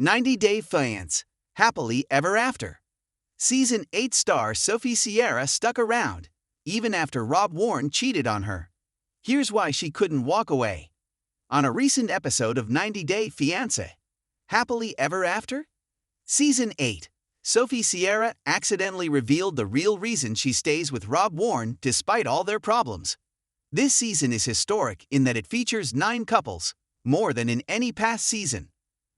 90-Day Fiance, Happily Ever After. Season 8 star Sophie Sierra stuck around, even after Warne cheated on her. Here's why she couldn't walk away. On a recent episode of 90-Day Fiance, Happily Ever After? Season 8, Sophie Sierra accidentally revealed the real reason she stays with Warne despite all their problems. This season is historic in that it features 9 couples, more than in any past season.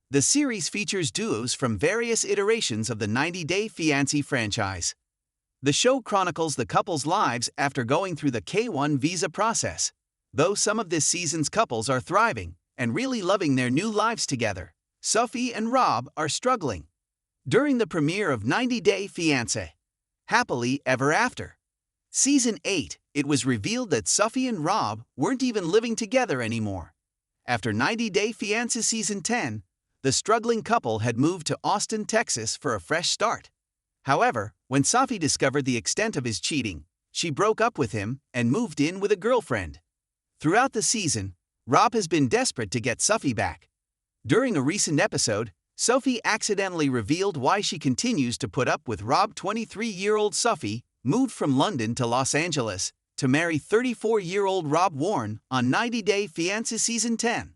The series features duos from various iterations of the 90-Day Fiancé franchise. The show chronicles the couple's lives after going through the K-1 visa process. Though some of this season's couples are thriving and really loving their new lives together, Sophie and Rob are struggling. During the premiere of 90-Day Fiancé, Happily Ever After, Season 8, it was revealed that Sophie and Rob weren't even living together anymore. After 90-Day Fiancé Season 10, the struggling couple had moved to Austin, Texas for a fresh start. However, when Sophie discovered the extent of his cheating, she broke up with him and moved in with a girlfriend. Throughout the season, Rob has been desperate to get Sophie back. During a recent episode, Sophie accidentally revealed why she continues to put up with Rob. 23-year-old Sophie moved from London to Los Angeles to marry 34-year-old Warne on 90-Day Fiancé Season 10.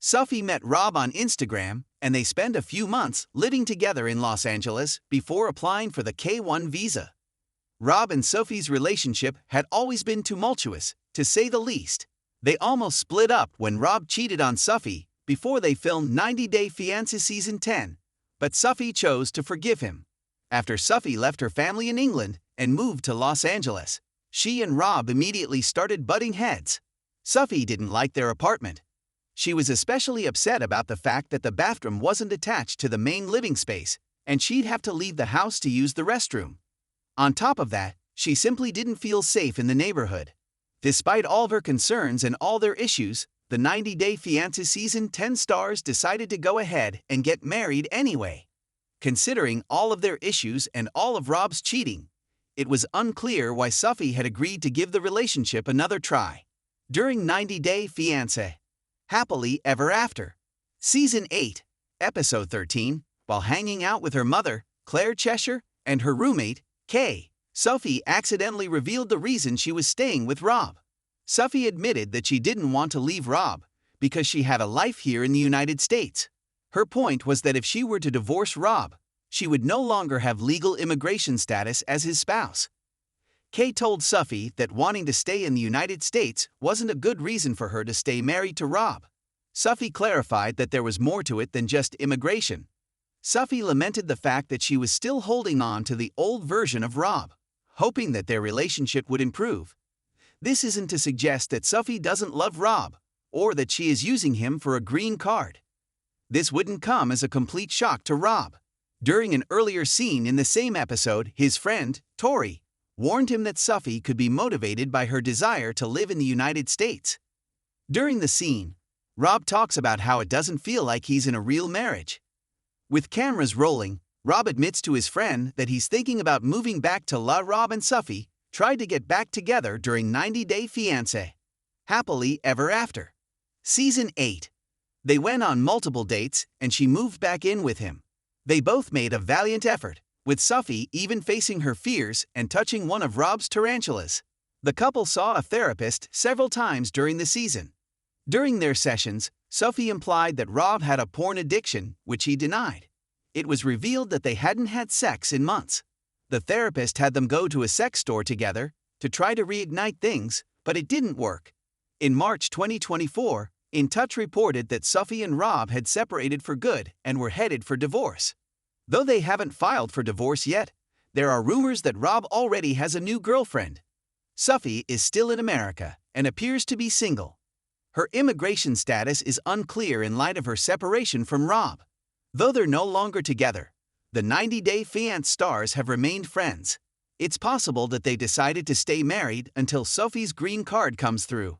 Sophie met Rob on Instagram, and they spent a few months living together in Los Angeles before applying for the K-1 visa. Rob and Sophie's relationship had always been tumultuous, to say the least. They almost split up when Rob cheated on Sophie before they filmed 90-Day Fiancé Season 10, but Sophie chose to forgive him. After Sophie left her family in England and moved to Los Angeles, she and Rob immediately started butting heads. Sophie didn't like their apartment. She was especially upset about the fact that the bathroom wasn't attached to the main living space, and she'd have to leave the house to use the restroom. On top of that, she simply didn't feel safe in the neighborhood. Despite all of her concerns and all their issues, the 90-Day Fiancé Season 10 stars decided to go ahead and get married anyway. Considering all of their issues and all of Rob's cheating, it was unclear why Sophie had agreed to give the relationship another try. During 90-Day Fiancé, Happily Ever After, Season 8, Episode 13, while hanging out with her mother, Claire Cheshire, and her roommate, Kay, Sophie accidentally revealed the reason she was staying with Rob. Sophie admitted that she didn't want to leave Rob because she had a life here in the United States. Her point was that if she were to divorce Rob, she would no longer have legal immigration status as his spouse. Kay told Sophie that wanting to stay in the United States wasn't a good reason for her to stay married to Rob. Sophie clarified that there was more to it than just immigration. Sophie lamented the fact that she was still holding on to the old version of Rob, hoping that their relationship would improve. This isn't to suggest that Sophie doesn't love Rob, or that she is using him for a green card. This wouldn't come as a complete shock to Rob. During an earlier scene in the same episode, his friend, Tori, warned him that Sophie could be motivated by her desire to live in the United States. During the scene, Rob talks about how it doesn't feel like he's in a real marriage. With cameras rolling, Rob admits to his friend that he's thinking about moving back to Rob and Sophie tried to get back together during 90-Day Fiancé, Happily Ever After, Season 8. They went on multiple dates and she moved back in with him. They both made a valiant effort, with Sophie even facing her fears and touching one of Rob's tarantulas. The couple saw a therapist several times during the season. During their sessions, Sophie implied that Rob had a porn addiction, which he denied. It was revealed that they hadn't had sex in months. The therapist had them go to a sex store together to try to reignite things, but it didn't work. In March 2024, In Touch reported that Sophie and Rob had separated for good and were headed for divorce. Though they haven't filed for divorce yet, there are rumors that Rob already has a new girlfriend. Sophie is still in America and appears to be single. Her immigration status is unclear in light of her separation from Rob. Though they're no longer together, the 90-Day Fiancé stars have remained friends. It's possible that they decided to stay married until Sophie's green card comes through.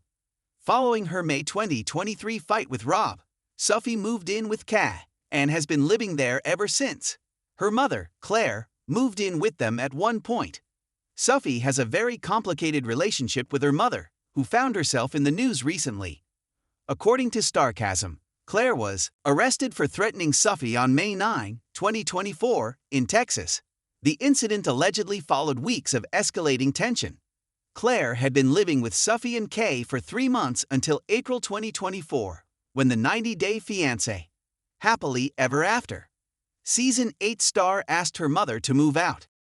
Following her May 2023 fight with Rob, Sophie moved in with Kay and has been living there ever since. Her mother, Claire, moved in with them at one point. Sophie has a very complicated relationship with her mother, who found herself in the news recently. According to Starcasm, Claire was arrested for threatening Sophie on May 9, 2024, in Texas. The incident allegedly followed weeks of escalating tension. Claire had been living with Sophie and Kay for 3 months until April 2024, when the 90-day fiancé happily ever after. Season 8 star asked her mother to move out.